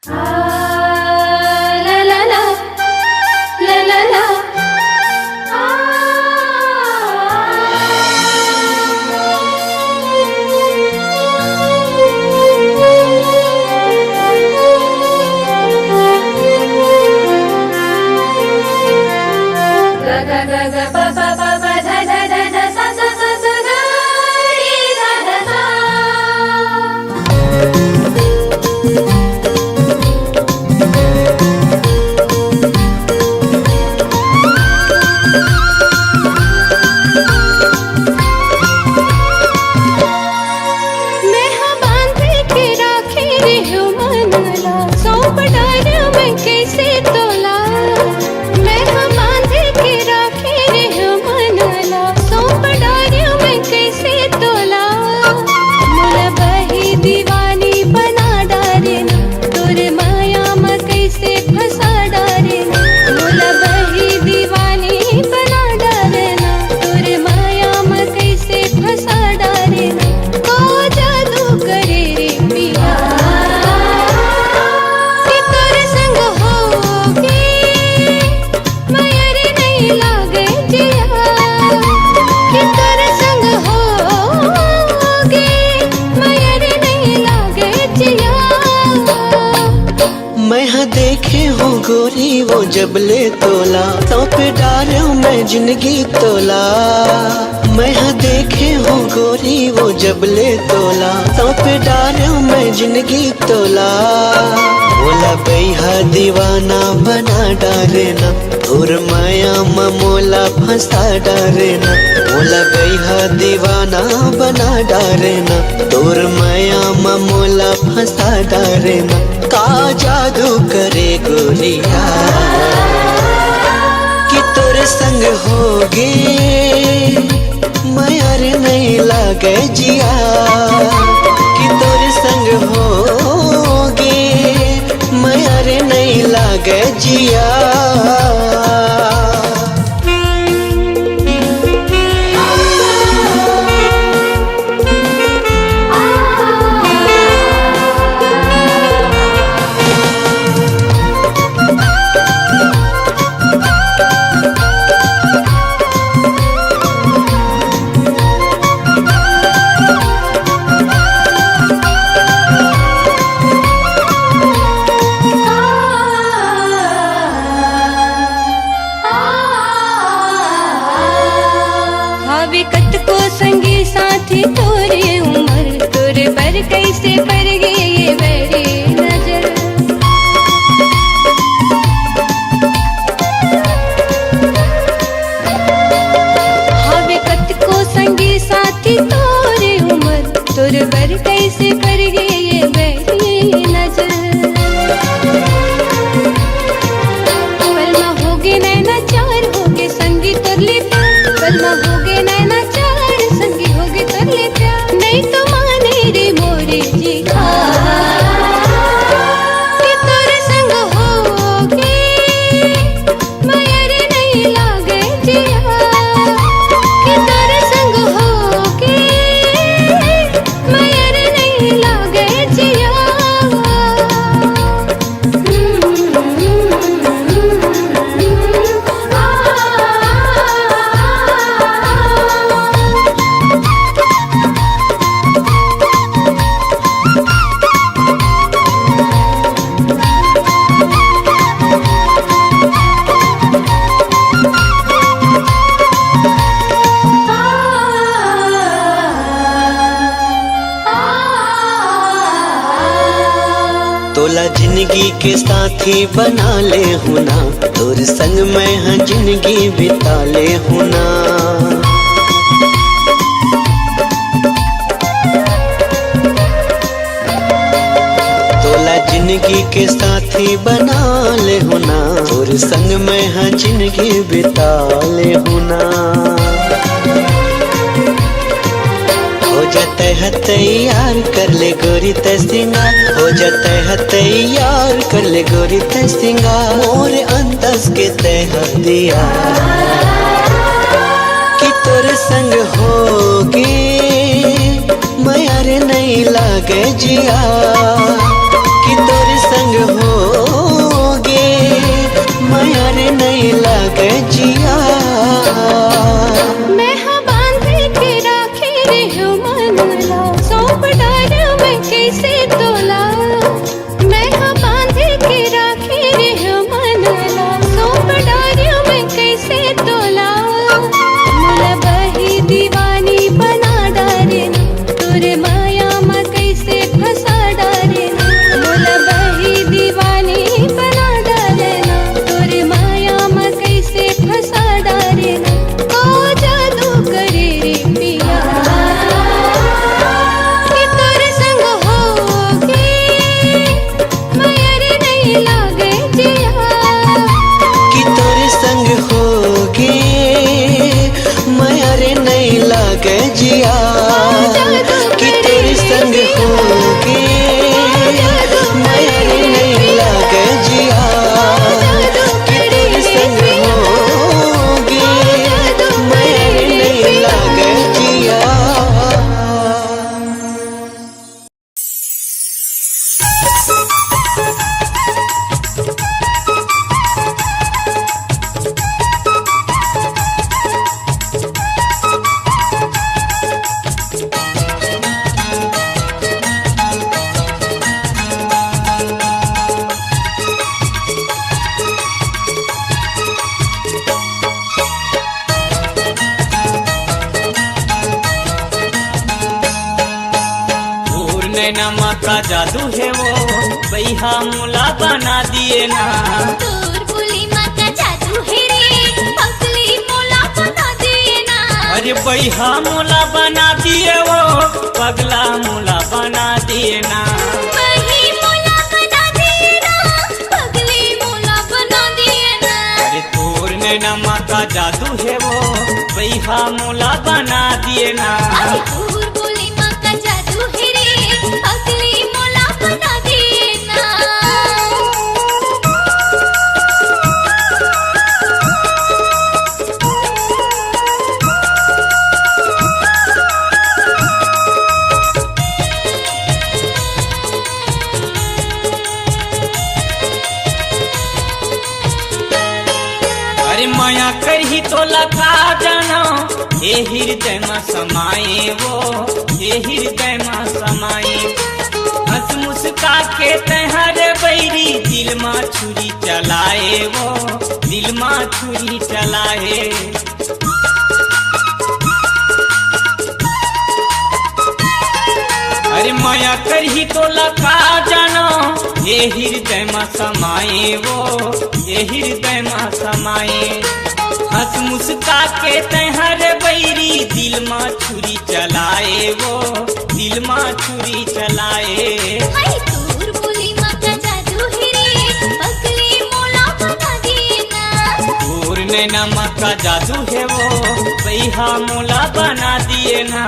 La la la, la la la. Ga ga ga ga pa pa pa pa dha dha dha dha sa sa sa sa ga ri dha dha sa. मैं हाँ बांध के राखे रे हो मनला, सौंप डार मैं कैसे तोला। मैं हाँ बांध के राखे रे हो मनला, सौंप डार मैं कैसे तोला। मोला बही दीवानी बना डारे ना, तोर माया में कैसे फंसा डारे ना। मोला बही दीवानी बना डारे ना, तोर माया में कैसे फंसा डारे ना। को जादू करे रे पिया, कि तोर संग होगे माया रे नहीं लागे जिया। कि तोर संग होगे माया रे नहीं लागे जिया। मैं हाँ देखे हूँ गोरी वो जबले तोला, सौंप डारो मैं जिंदगी तोला। मैं हाँ देखे हूँ गोरी वो जबले तोला, सौंप डारो मैं जिंदगी तोला। मोला बैहा दीवाना बना डारे ना, और माया में मोला फंसा डारे ना। मोला बैहा दीवाना बना डारे ना, तोर माया में मोला फंसा डारे ना। का जादू करे गोरिया, कि तोरे संग होगे माया रे नहीं लागे जिया। कि तोरे संग होगे माया रे नहीं लागे जिया। हावे कतको संगी साथी तोरे उमर, तोरे पर कैसे पर गए ये मेरी नजर। हावे कतको संगी साथी तोरे उमर, तोरे पर कैसे पर गए ये मेरी नजर। पलमा होगे नैना चार होगे संगी तुरले प्यार। पलमा होगे नैना चार संगी होगे तुरले प्यार। नहीं तो माने रे मोरे जी का, कि तोरे संग होगे माया रे नहीं लागे जिया। कि तोरे संग होगे माया रे नहीं लागे जिया। तोला जिंदगी के साथी बना ले हूँ ना, तोर संग मैं हाँ जिंदगी बिता ले हूँ ना। तोला जिंदगी के साथी बना ले हूँ ना, तोर संग मैं हाँ जिंदगी बिता ले हूँ ना। हो जाते है तैयार कर ले गोरी ते सिंगार, हो जाते है तैयार कर ले गोरी ते सिंगार। मोर अंदाज के तह दिया, कि तोरे संग होगे माया रे नहीं लागे जिया। कि तोरे संग हो नहीं लागे जिया। मैं हाँ बांधे के राखे रे हो मनला, सौंप डार में कैसे तोला। मैं हाँ बांधे के राखे रे हो मनला, सौंप डार में कैसे तोला। मुला बही दीवानी बना डारे ना, तोरे माया में कैसे फंसा डारे ना। मुला बही दीवानी बना डारे ना, तोरे माया में कैसे फंसा डारे ना। ओ जादू करे रे पिया, कि तोरे संग होगे माया रे नहीं लागे जिया। कि तोरे संग होगे माया रे नहीं लागे जिया। कि तेरे संग होगे माया रे नहीं लागे जिया। कि तेरे संग होगे माया रे नहीं लागे जिया। नैना का जादू है वो, बैहा मुला बना दिए ना। तोर बोली माँ का जादू है रे, पगली मोला बना दिए ना। अरे बैहा मुला बना दिए वो, पगला मुला बना दिए ना। बही मोला बना दिए ना, पगली मोला बना दिए ना। अरे तोर नैना का जादू है वो, बैहा मुला बना दिए ना। अरे तोर बोली माँ का जादू है रे, पगली मोला बना दिए ना। अरे माया करही तो लखा जाना, हे हृदय में समाये वो, हे हृदय में समाये। हंस मुस्का के तहर बैरी, दिल में छुरी चलाए वो, दिल में छुरी चलाए। अरे माया करही तो लखा जाना, हे हृदय में समाये वो, हे हृदय में समाये। हंस मुस्का के तहर बैरी, दिल में छुरी चलाए वो, दिल में छुरी चलाए। हाय तोर बोली माँ का जादू है रे, पगली मोला बना दिए ना। तोर नैना का जादू है वो, बैहा मोला बना दिए ना।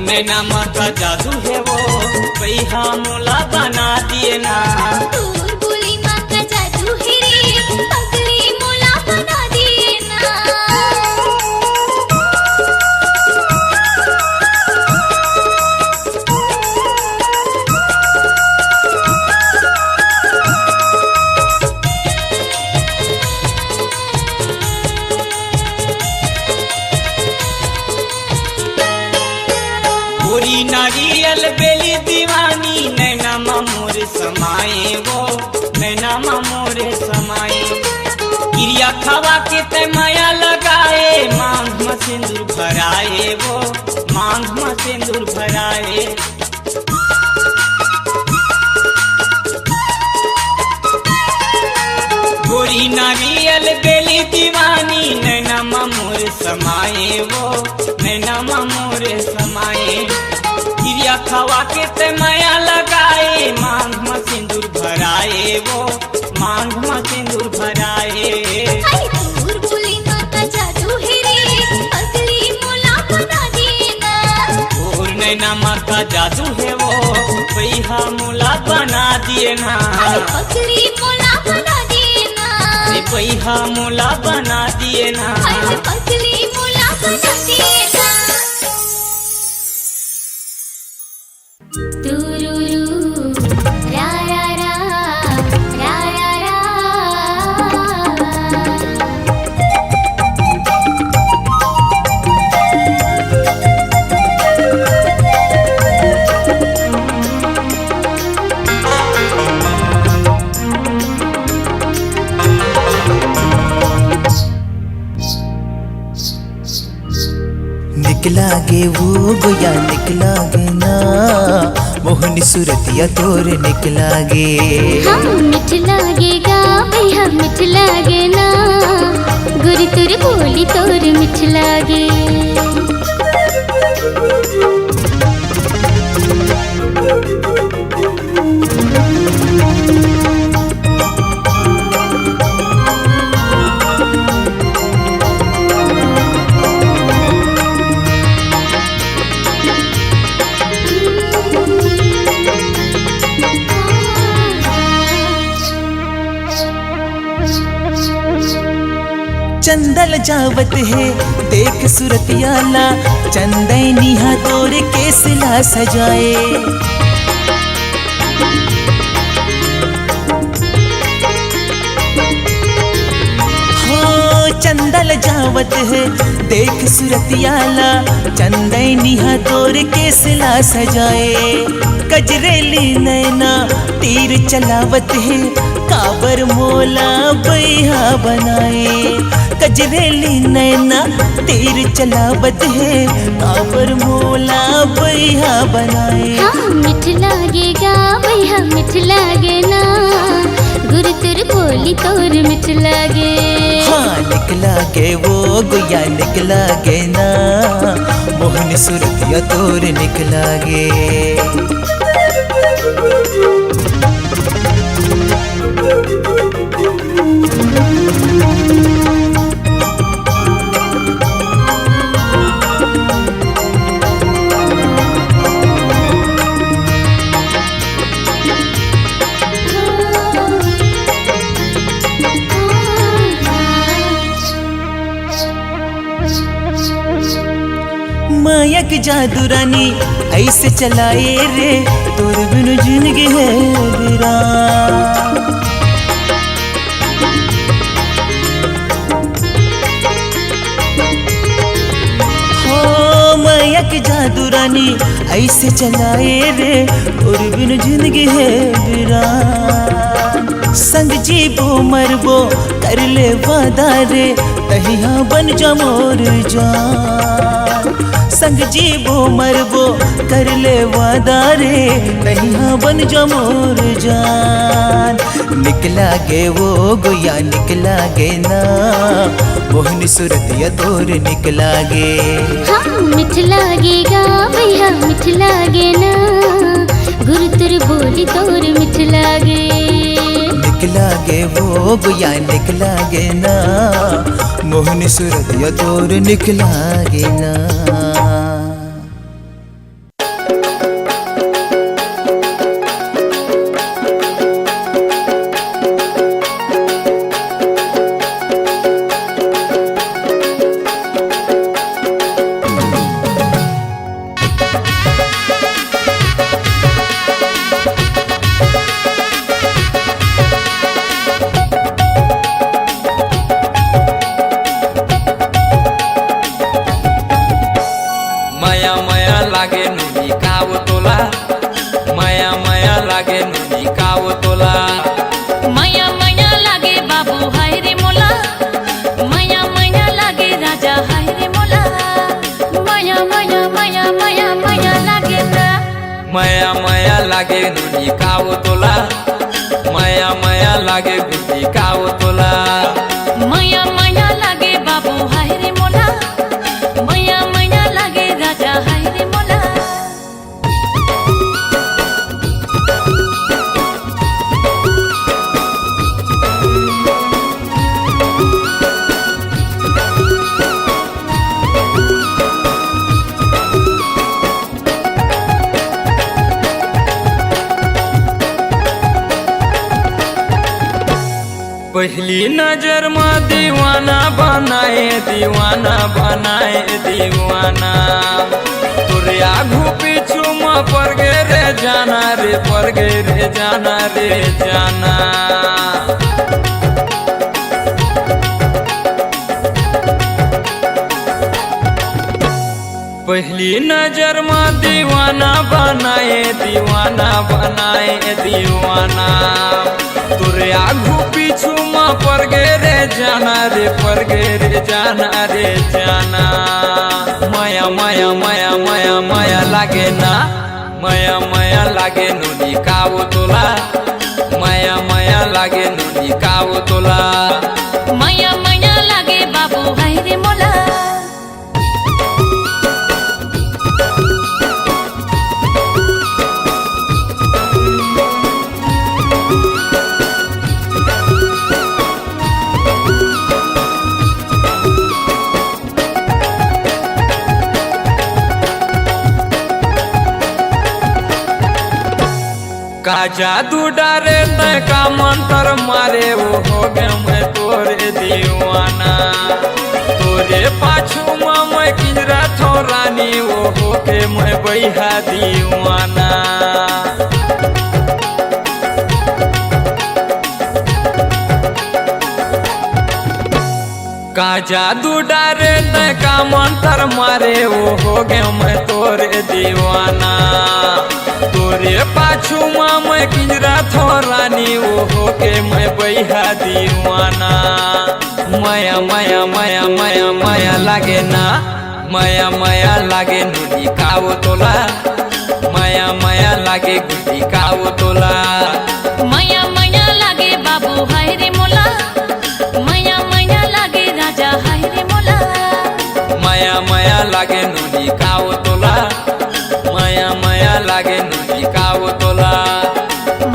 नैना का जादू है वो, बैहा मोला बना दिए ना। तोर बोली माँ का जादू है रे, पगली मोला बना दिए ना। गोरी नारियल बेली दीवानी, नैना मोर समाये वो, नैना मोर समाये। गिरिया खावा के ते माया लग मांग में सिंदूर भराए वो मांग में सिंदूर भराए। गोरी नारियल बेली दीवानी नैना मोर समाए वो नैना मोर समाए। क्रिया खवा के ते माया लगाए मांग में सिंदूर भराए वो मांग में सिंदूर भराए। और नैना माँ का जादू है वो पैहा मुला बना दिए ना पैहा मुला बना दिए ना। निकला गे वो गोया निकला गे ना मोहनी सूरतिया तोर निकला गे। हम मिठ लागेगा भैया मिठ लागे ना गुरी तुर बोली तोर मिठ लागे। चंदल जावत है देख सूरतियाला चंदैनिया तोर केसला सजाए। हो चंदल जावत है देख सूरतियाला चंदैनिया तोर केसला सजाए। कजरेली नैना तीर चलावत है काबर मोला बैहा बनाए। कजरेली नैना तीर चलावत है काबर मोला बैहा बनाए। हाँ मिठ लागेगा भैया मिठ लागे ना गुरु तुर बोली तोर मिठ लागे। हाँ निकला गे वो गुया निकला गे ना मोहन सूरतिया तोर निकला गे। माया की जादू रानी ऐसे चलाए रे तोर बिन जिंदगी है वीरान। हो माया की जादू रानी ऐसे चलाए रे तोर बिन जिंदगी है वीरान। संग जीबो मरबो कर ले वादा रे तहिया बन जा मोर जान। संग जीबो मरबो कर ले वादा रे तहिया बन जा मोर जान। निकला गे वो गोया निकला गे ना मोहनी सूरतिया तोर निकला गे। हाँ मिठ लागेगा भैया मिठ लागे ना गुरु तुर बोली तोर मिठ लागे। निकला गे वो गोया निकला गे ना मोहनी सूरतिया तोर निकला गे ना। लागे नुनी कावो तोला माया माया लागे गुटी कावो तोला माया माया लागे बाबू हाय रे मोला माया माया लागे राजा हाय रे मोला पहली नजर में दीवाना बनाए दीवाना बनाए दीवाना तोरे आगू पीछू में पड़ गे रे जाना रे पड़ गे रे जाना रे जाना पहली नजर में दीवाना बनाए दीवाना बनाए दीवाना तोरे आगू पीछू में पड़ गे रे जाना रे पड़ गे रे जाना रे जाना माया माया माया माया माया लागे ना माया माया लागे नुनी कावो तोला माया माया लागे नुनी कावो तोला माया माया लागे बाबू हाय रे मोला का जादू डारे तय का मंत्र मारे वो हो गए मैं तोरे दीवाना तोरे पाछू में मैं किंजरा थो रानी वो हो के मैं बैहा दीवाना का जादू डारे तय का मंत्र मारे वो हो गए मैं तोरे दीवाना तोरे पाछू में मैं किंजरा थो रानी वो हो के मैं बैहा दीवाना माया माया माया माया माया लागे ना माया माया लागे नुनी कावो तोला माया माया लागे गुटी कावो तोला माया माया लागे बाबू हाय रे मोला माया माया लागे राजा हाय रे मोला माया माया लागे नुनी कावो तोला माया माया लागे नुनी कावो तोला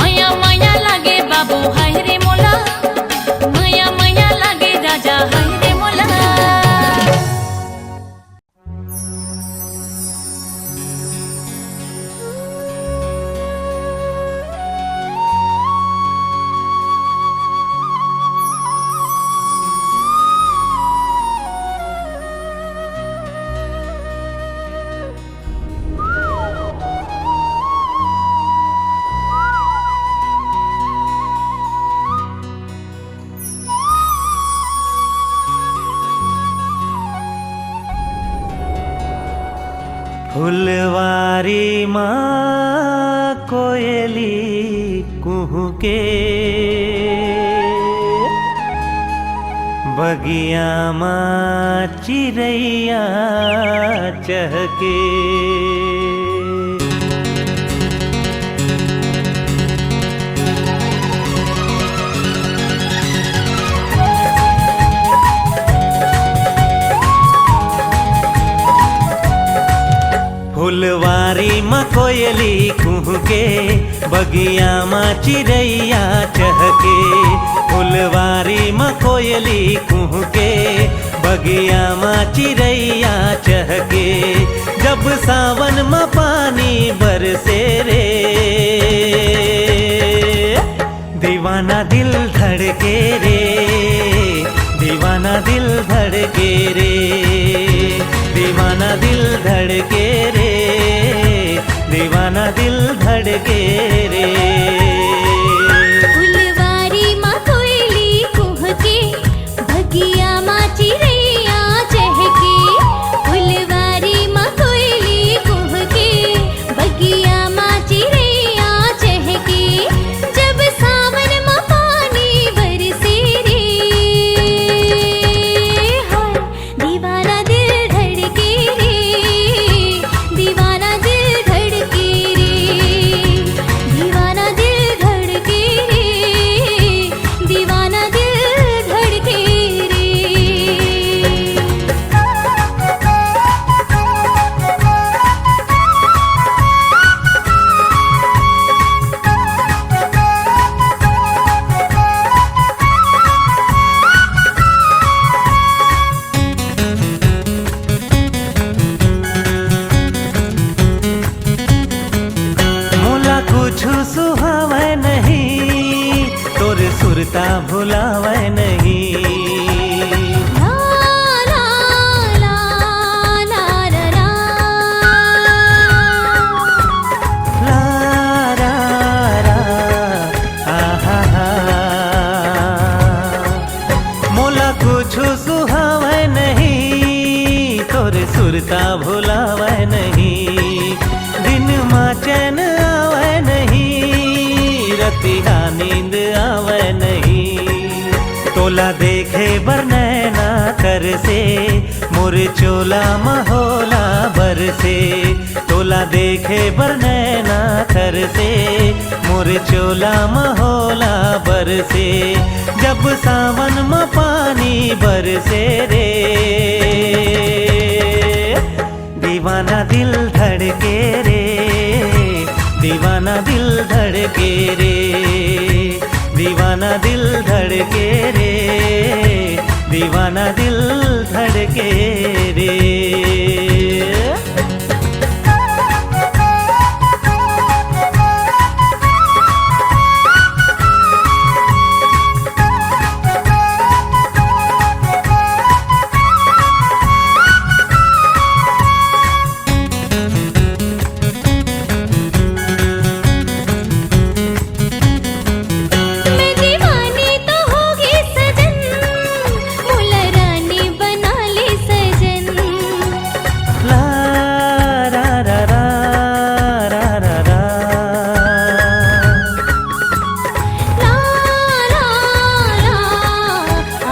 माया माया लागे बाबू हाय रे मोला माया माया लागे राजा हाय रे मोला फुलवारी माँ कोयली कुहू के बगिया माँ चिड़ैया चहके फुलवारी माँ कोयली कुहू के बगिया माँ चिड़ैया चहके फुलवारी माँ कोयली कुहू के बगिया माँ चिड़ैया चहके जब सावन माँ पानी बरसे रे दीवाना दिल धड़के रे दीवाना दिल धड़के रे दीवाना दिल धड़के रे दीवाना दिल धड़के रे फुलवारी माँ कोयली कुह के बगिया माँ चिड़ैया चहके फुलवारी माँ कोयली कुह के बगिया माँ चिड़ैया चहके जब सावन माँ पानी बरसे रे हाय दीवाना दिल धड़के रे दीवाना दिल धड़के रे सुरता भुलावे नहीं। ला ला ला ला ला ला। ला रा रा आहा हा। मोला कुछ सुहावे नहीं, तोरे सुरता भुलावे नहीं। दिन माँ चैन आवे नहीं, रतिया नींद आवे नहीं। तोला देखे बर नैना कर से, मोर चोला महोला बर से। तोला देखे बर नैना कर से, मोर चोला महोला बर से। जब सावन में पानी बरसे रे, दीवाना दिल धड़के रे, दीवाना दिल धड़के रे, दीवाना दिल धड़के रे, दीवाना दिल धड़के रे। मैं दीवानी तो होगी सजन, मुला रानी बना ले सजन। ला रा रा रा रा रा रा। ला ला ला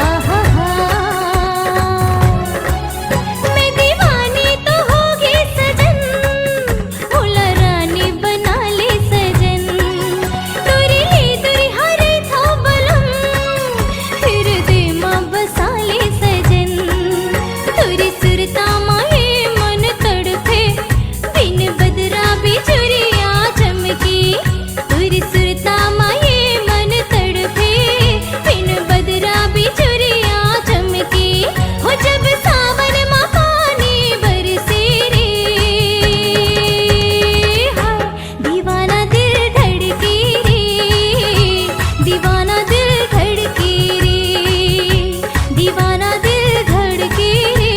आहा हा। मैं दीवानी तो होगी सजन, मुला रानी बना ले सजन। तुरी ले तुरी हरे था बलम, फिर दे माँ बसा ले सजन। तुरी सुरता माए मन तड़पे, बिन बदरा बिजुरिया चमकी। तुरी सुरता माए मन तड़पे, बिन बदरा बिजुरिया चमकी। हो जब सावन माँ पानी बरसे रे, हाय दीवाना दिल धड़के रे, दीवाना दिल धड़के रे, दीवाना दिल धड़के रे,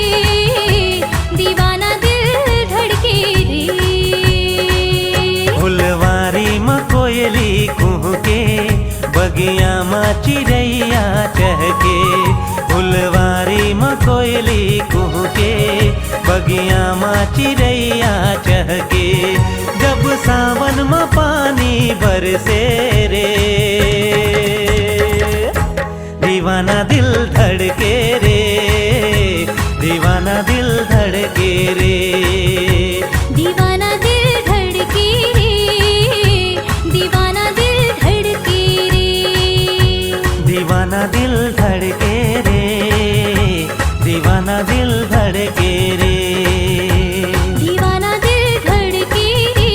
दीवाना दिल धड़के रे। फुलवारी में कोयली कुहके, बगिया में चिड़ैया चहके। फुलवारी में कोयली कुहके, बगिया में चिड़ैया चहके। जब सावन में पानी बरसे रे, दीवाना दिल धड़के रे, दीवाना दिल धड़के रे। दीवाना दिल धड़के रे, दीवाना दिल धड़के रे। दीवाना दिल धड़के रे, दीवाना दिल धड़के रे। दीवाना दिल धड़के रे,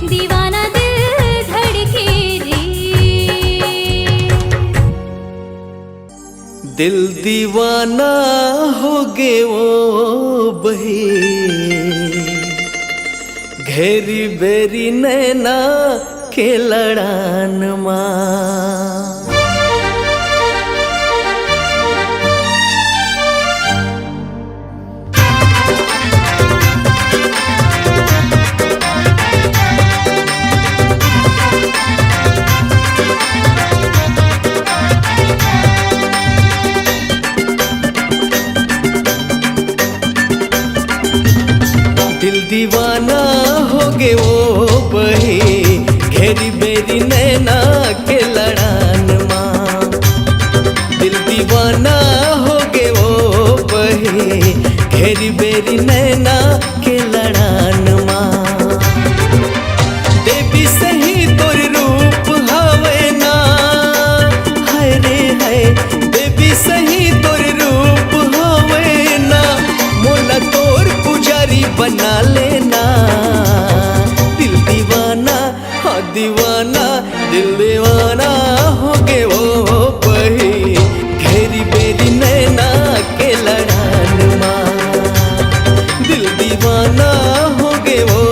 दीवाना दिल धड़के रे। दिल दीवाना हो गे वो बही, घेरी बेरी नैना के लड़ान माँ। दिल दीवाना हो गे वो बही, घेरी बेरी नैना के लड़ान माँ। दिल दीवाना हो गे वो बही, घेरी बेरी नैना के लड़ान माँ। देवी सही तोर रूप हवे ना, हाय रे हाय। देवी सही तोर रूप हवे ना, मोला तोर पुजारी बना लेना। दिल दीवाना हाँ दीवाना, दिल दीवाना हो गे वो बही, घेरी बेरी नैना के लड़ान माँ। दिल दीवाना हो गे वो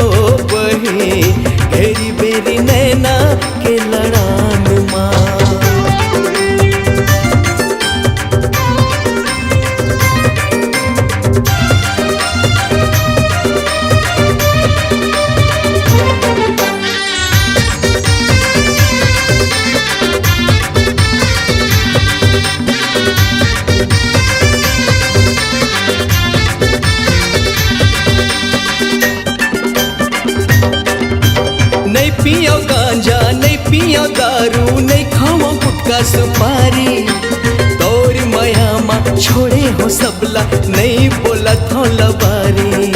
बही, घेरी बेरी नैना के लड़ान माँ। पियो दारू नहीं खाओ गुटखा सुपारी तोर माया मा छोड़े हो सबला नहीं बोला थोला बारी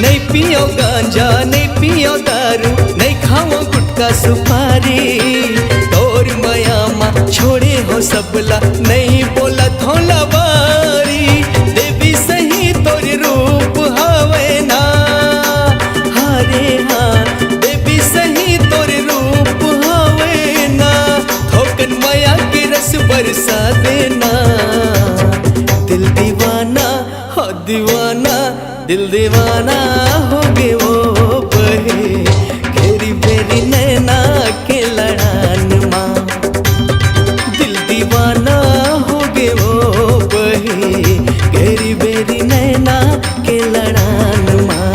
नहीं पियो गांजा नहीं पियो दारू नहीं खाओ गुटखा सुपारी तोर माया मा छोड़े हो सबला नहीं बोला थोला बारी देवी सही तोर रूप हवे ना हरे हाँ देवी सही तोर रूप हवे ना थोकन माया के रस बरसा देना दिल दीवाना हो दीवाना दिल दीवाना हो गे वो बहे घेरी बेरी नैना के लड़ान माँ दिल दीवाना हो गे वो बहे घेरी बेरी नैना के लड़ान माँ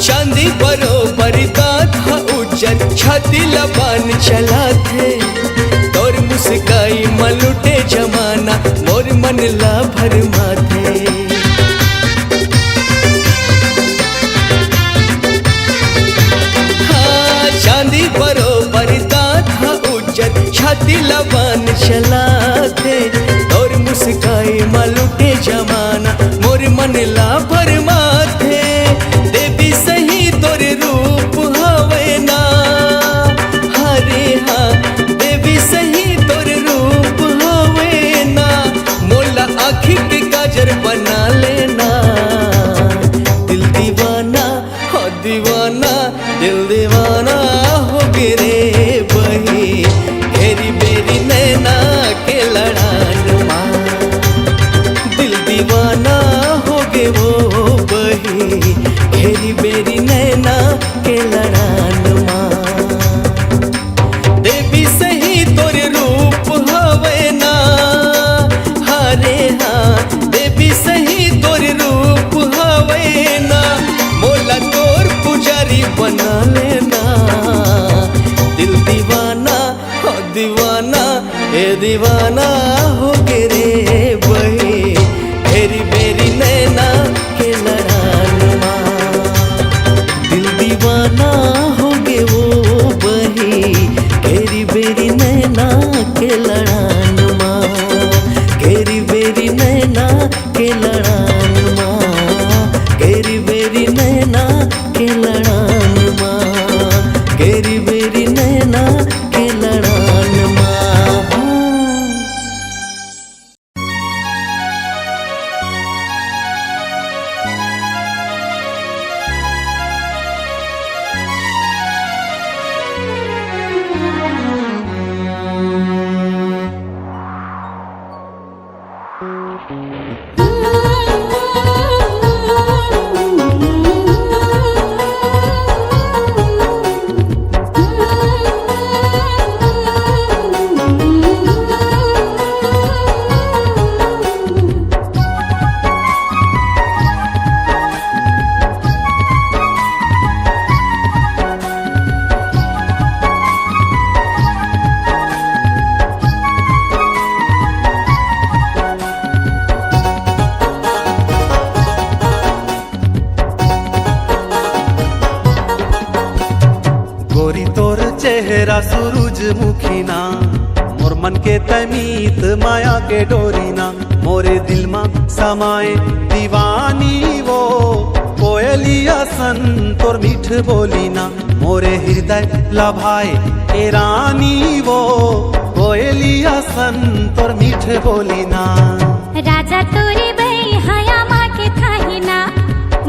चांदी बरोबर दांत हा उज्जर छाती लबान चला थे तोर मुस्काई मलुटे जमाना मोर मन ला भर माथे हाँ चांदी बरोबर दांत हा उज्जर छाती लबान चला थे तोर मुस्काई मलुटे जमाना मोर मन ला भर माथे देवी सही तोर रूप हवे ना हरे हाँ देवी सही तोर रूप हवे ना मोला आँखी के काजर बना लेना दिल दीवाना हो दीवाना दिल दीवाना हो गे रे बही घेरी बेरी नैना के लड़ान माँ दिल दीवाना हो गे वो बही घेरी बेरी नैना के लड़ान माँ देवी सही तोर रूप हवे ना हरे हाँ देवी सही तोर रूप हवे ना मोला तोर पुजारी बना लेना दिल दीवाना हो दीवाना ए दीवाना हो गे रे बही घेरी बेरी नैना के लड़ान माँ दिल दीवाना हो गे वो बही घेरी बेरी नैना के लड़ान माँ घेरी बेरी नैना के लड़ान माँ घेरी बेरी नैना के लड़ान माँ घेरी बेरी नैना के लड़ान माँ चेहरा सूरजमुखी ना मोर मन के तमीत माया के डोरी ना मोरे दिल मा समाए दीवानी वो कोयलिया सन तोर मीठ बोली ना मोरे हृदय लभाए ए रानी वो कोयलिया सन तोर मीठ बोली ना राजा तोरे बई हया माँ के थाही ना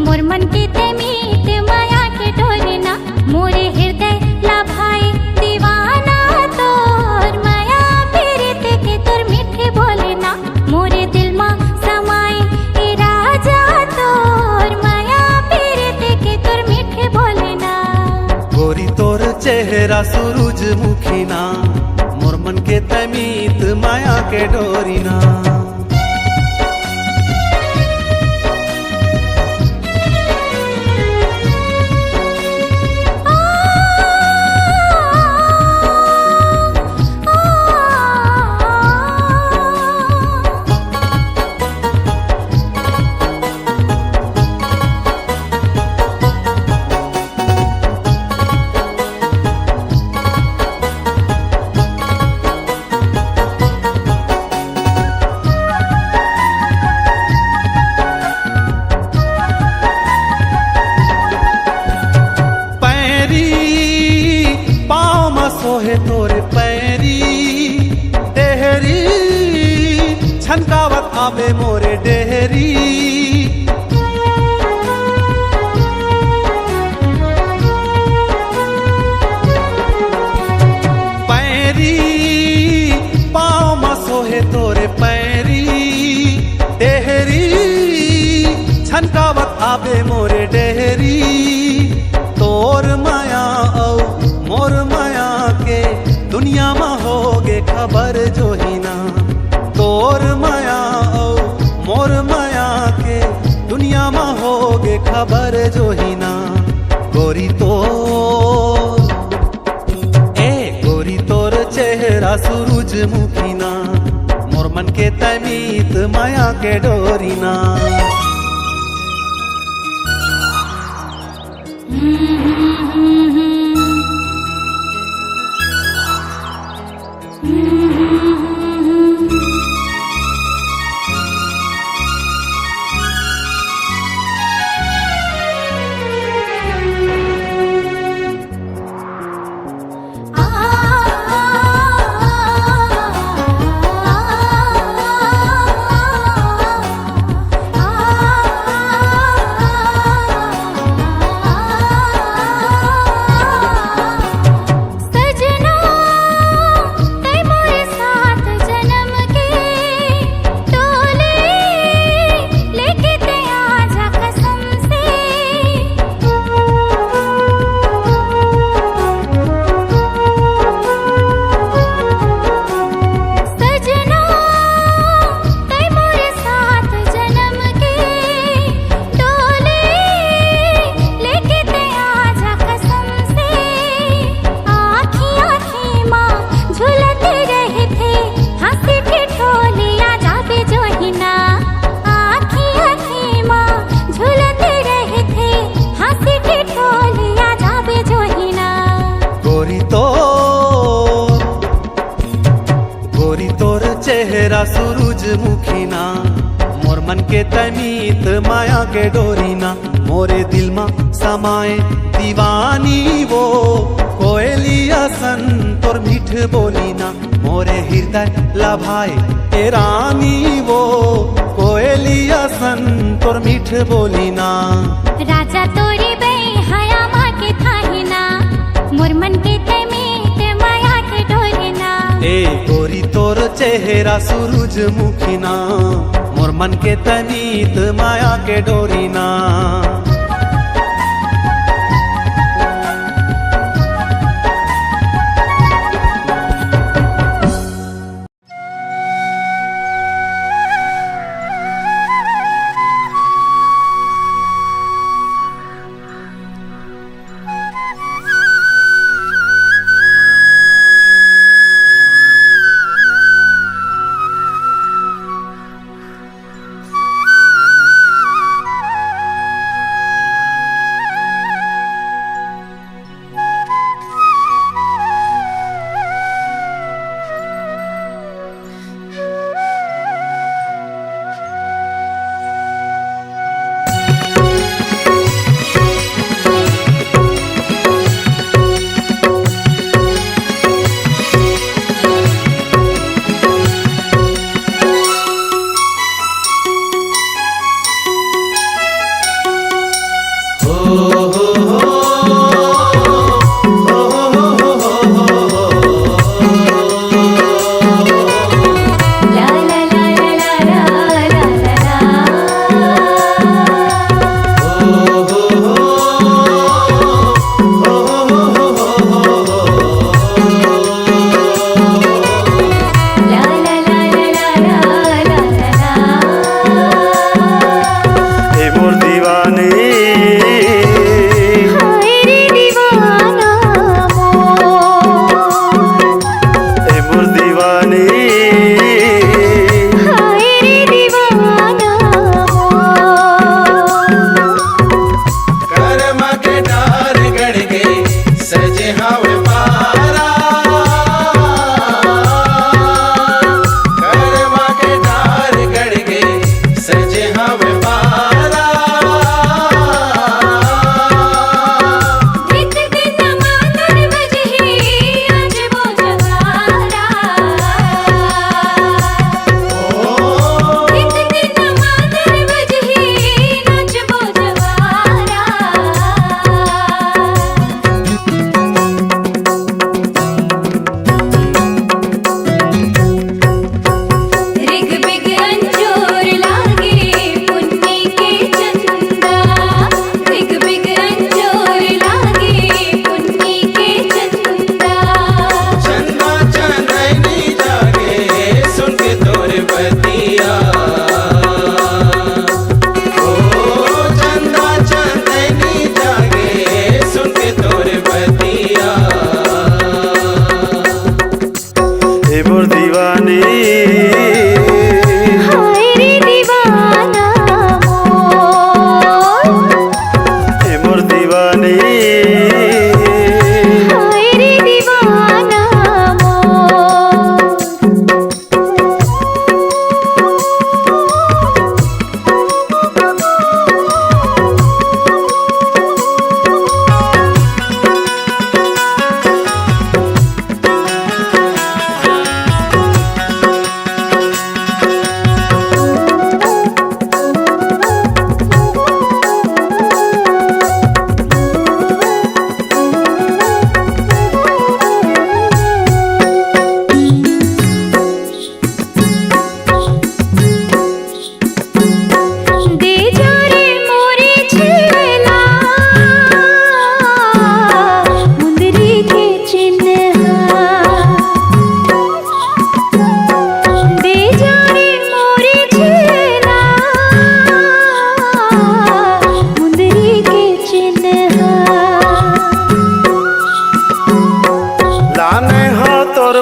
मोर मन के ते मीत माया के डोरे ना मोरे हृदय लभाए दीवाना तोर माया पीरित के तोर मीठे बोले ना मोरे दिल मा समाए ए राजा तोर माया पीरित के तोर मीठे बोले ना गोरी तोर चेहरा सूरजमुखी ना, मोर मन के तमीत माया के डोरी ना। सोहे तोरे पैरी डेहरी, छनकावत आवे मोरे डेहरी। पैरी पाँव में सोहे तोरे पैरी डेहरी, छनकावत आवे मोरे डेहरी। तोर माया औ मोर माया के दुनिया में होगे खबर जो ही ना। तोर माया औ मोर माया के दुनिया में होगे खबर जो ही ना। गोरी तो गोरी तोर चेहरा सूरजमुखी ना, मोर मन के तमीत माया के डोरी ना। चेहरा सूरजमुखी ना, मोर मन के तमीत माया के डोरी ना। मोरे दिल में समाए दीवानी वो कोयलिया सन तोर मीठ बोली ना। मोरे हृदय लभाए ए रानी वो कोयलिया सन तोर मीठ बोली ना। राजा तोरी बे हया माँ के थाही ना, मोर मन के तमीत माया के डोरी ना। गोरी तोर चेहरा सूरजमुखी ना, मोर मन के तमीत माया के डोरी ना।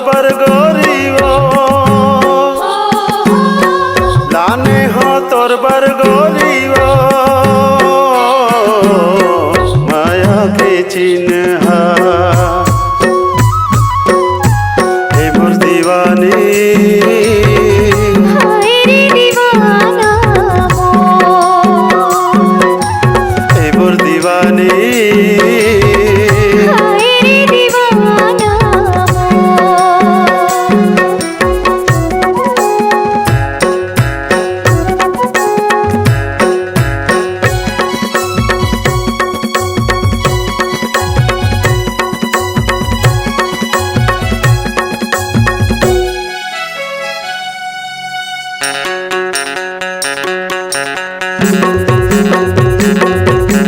बर गोरी वो लाने हो तोर बर गोरी वो माया के चिन्ह हे मोर दीवानी हाय रे दीवाना हे मोर दीवानी हाय रे दीवाना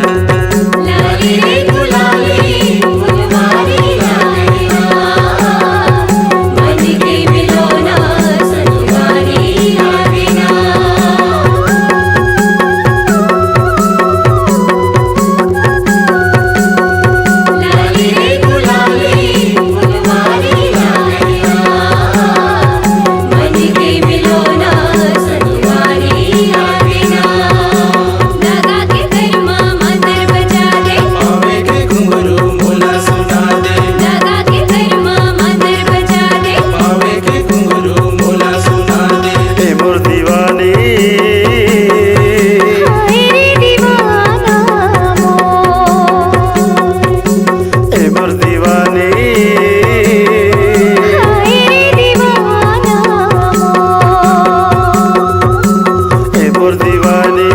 लाली रे गुलाली फुलवारी लालिया मन के मिलोना सनवारी लागिना लाली रे गुलाली फुलवारी लालिया मन के मिलोना सनवारी लागिना लगा के गरमा मंदिर बजा दे पावे के घुंघरू मोला सुना दे लगा के गरमा मंदिर बजा दे पावे के घुंघरू मोला सुना दे हे मोर दीवानी हाय रे दीवाना हे मोर दीवानी हाय रे दीवाना हे मोर दीवानी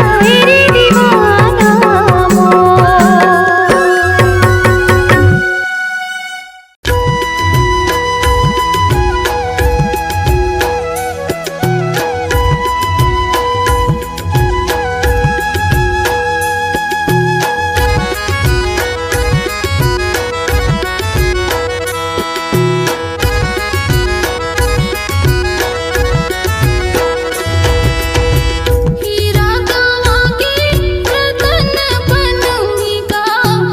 हाय रे दीवाना हीरा गवा के रतन बनूंगा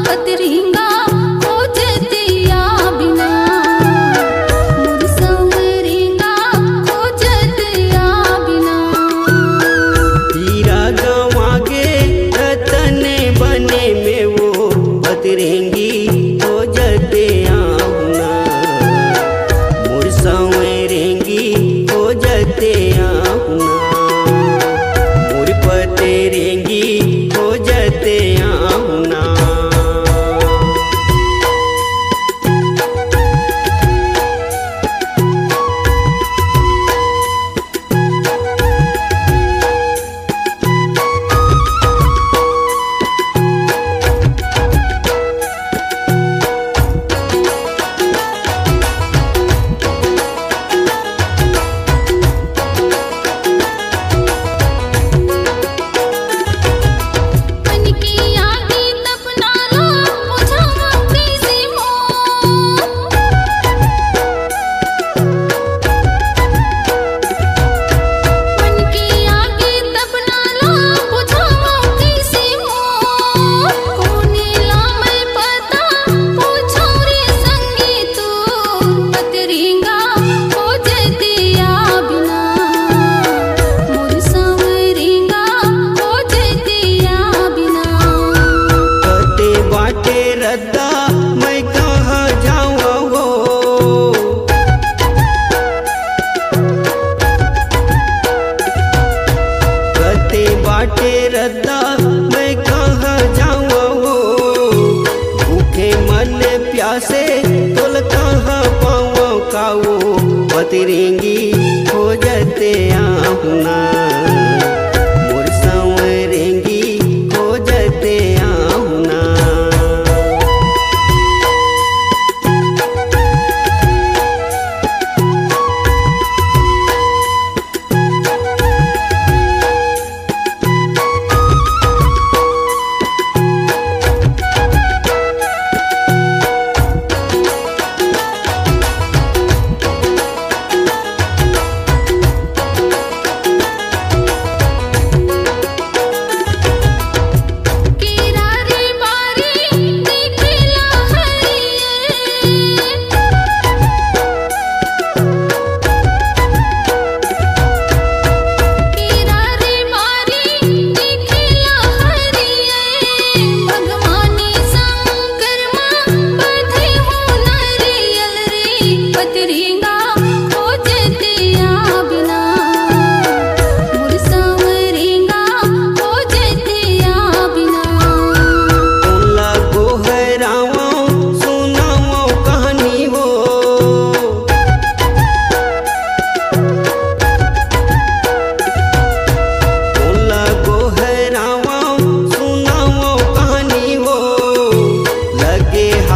पतरिंगा खोजतिया बिना मुर संवरेंगा खोजतिया बिना हीरा गंवागे रतन बने में वो बतरेंगी हो जते आहुना मोर संवरेंगी हो जते आहुना मोर पतेरेंगी हो जते आहुना मन की आगे तपना लो बुझावा कैसे हो मन की आगे तपना लो बुझावा कैसे हो कोने ला मैं पता पूछो रे संगी तू पतरिंगा खोजतिया बिना मोर संवरेंगा खोजतिया बिना कते बाटे रद्दा मैं कहाँ जाऊँ हो कते बाटे रद्दा मैं कहाँ जाऊँ हो भूखे मन प्यासे तोल कहाँ पाऊँ काओ बतरेंगी हो जते आहुना मोर संवरेंगी हो जते आहुना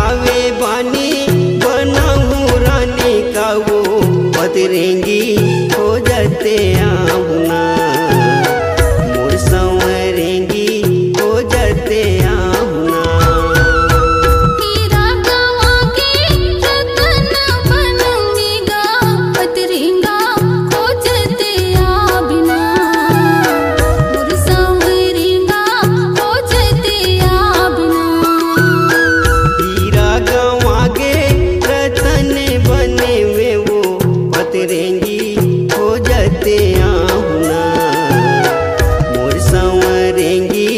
आवे बानी बनाऊं रानी का वो बदरेंगी हो जाते आहुना मोर संवरेंगी हो जाते आहुना। हीरा गवा के रतन बनूंगा पतरेंगा हो जाते आबिना मोर संवरेंगा हो जाते आबिना। हीरा गवा के रतन बने में वो बदरेंगी हो जाते आहुना मोर संवरेंगी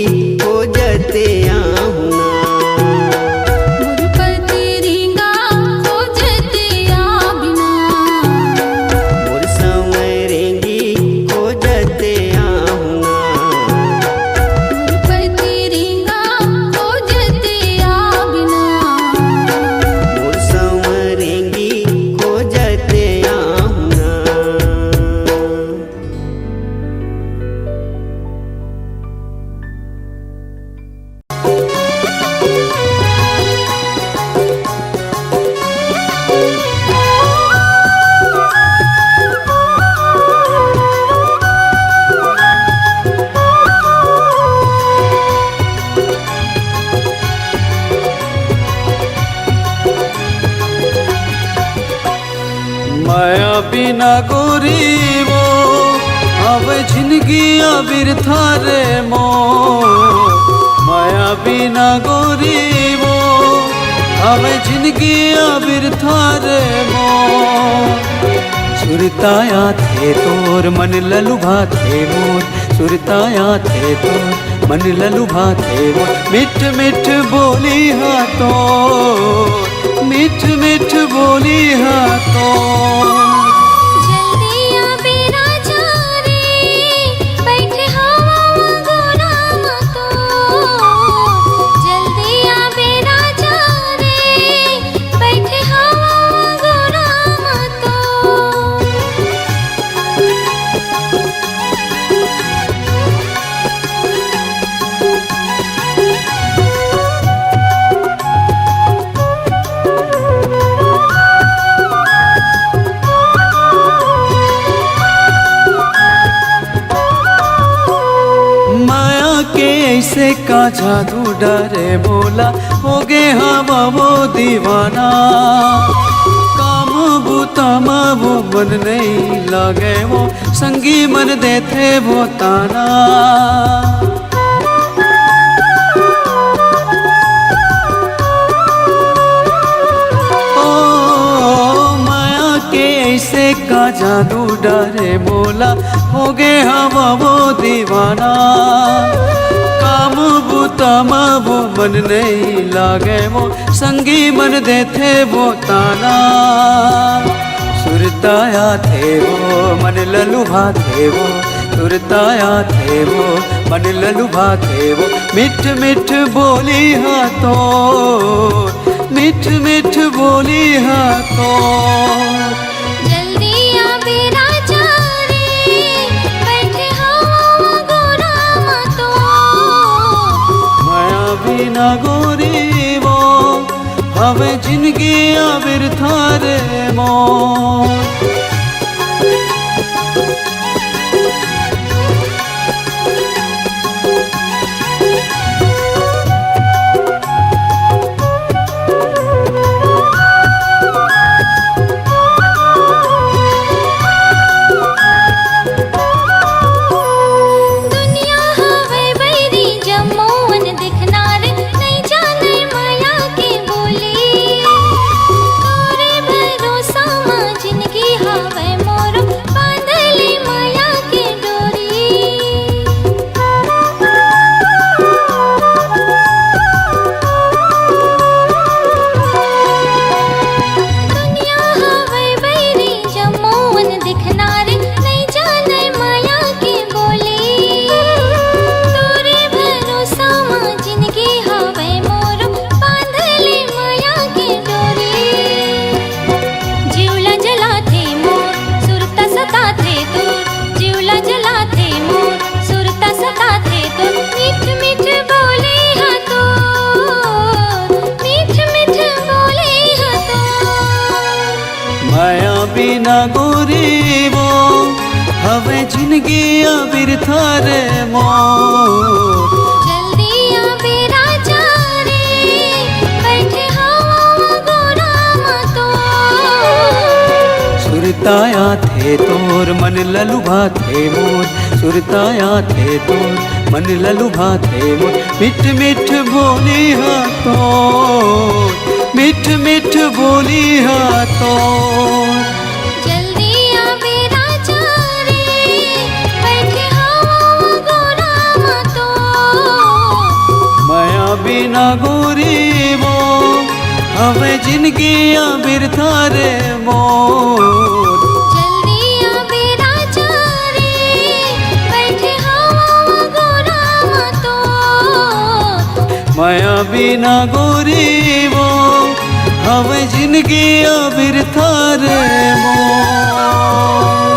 हो जाते आहुना। मोर पतरेंगा हो जाते आबिना मोर संवरेंगी हो जाते आहुना। मोर पतरेंगा हो जाते आबिना। मोर संवरेंगी हो जाते आहुना। माया बिना गोरी वो अब जिंदगी अबिर थारे मो माया बिना गोरी वो अब जिंदगी अबिर थारे मो सुरताया थे तोर मन ललुभा थे मोर सुरताया थे तोर मन ललुभा थे मोर मिठ मिठ बोली हाथों मिठ मिठ बोली हाथों। जल्दी आ बेरा जा रे बैठे हवा गोरा तो जल्दी आ बेरा जा रे बैठे हवा गोरा तो माया के ऐसे का जादू डरे बोला हो गे हवा वो दीवाना काम बूतामा वो मन नहीं लगे वो संगी मन देते वो ताना। ओ माया के ऐसे का जादू डरे बोला हो गे हवा वो दीवाना काम बूतामा वो मन नहीं लागे वो संगी मन देते वो ताना। सुरताया थे वो मन ललुभा थे वो सुरताया थे वो मन ललुभा थे वो मिठ मिठ बोली हाथों मिठ मिठ बोली हाथों। जल्दी आ बेरा जा रे बैठे हवा गोरा तो माया बिना गोरी वो हवे जिंदगी अबिर थारे मो दुनिया हवे बैरी जम्मून दिखनार नहीं जाने माया की बोली तोरे भरोसा माँ जिंदगी बिना गोरी वो हवे जिंदगी बिरथा रे मोर जल्दी आ बेराजा रे बैठे हवा गोराम तो सुरताया थे तोर मन ललुभा थे मोर सुरताया थे तोर मन ललुभा थे मोर मिठ मिठ बोली तो मिठ मिठ बोली तो जल्दी आ बेराजा रे बैठे हवा गोराम तो माया बिना गोरी वो हवे जिंदगी बिरथा रे मोर जल्दी आ बेराजा रे बैठे हवा गोराम तो माया बिना गोरी वो हवे जिंदगी बिरथा रे मोर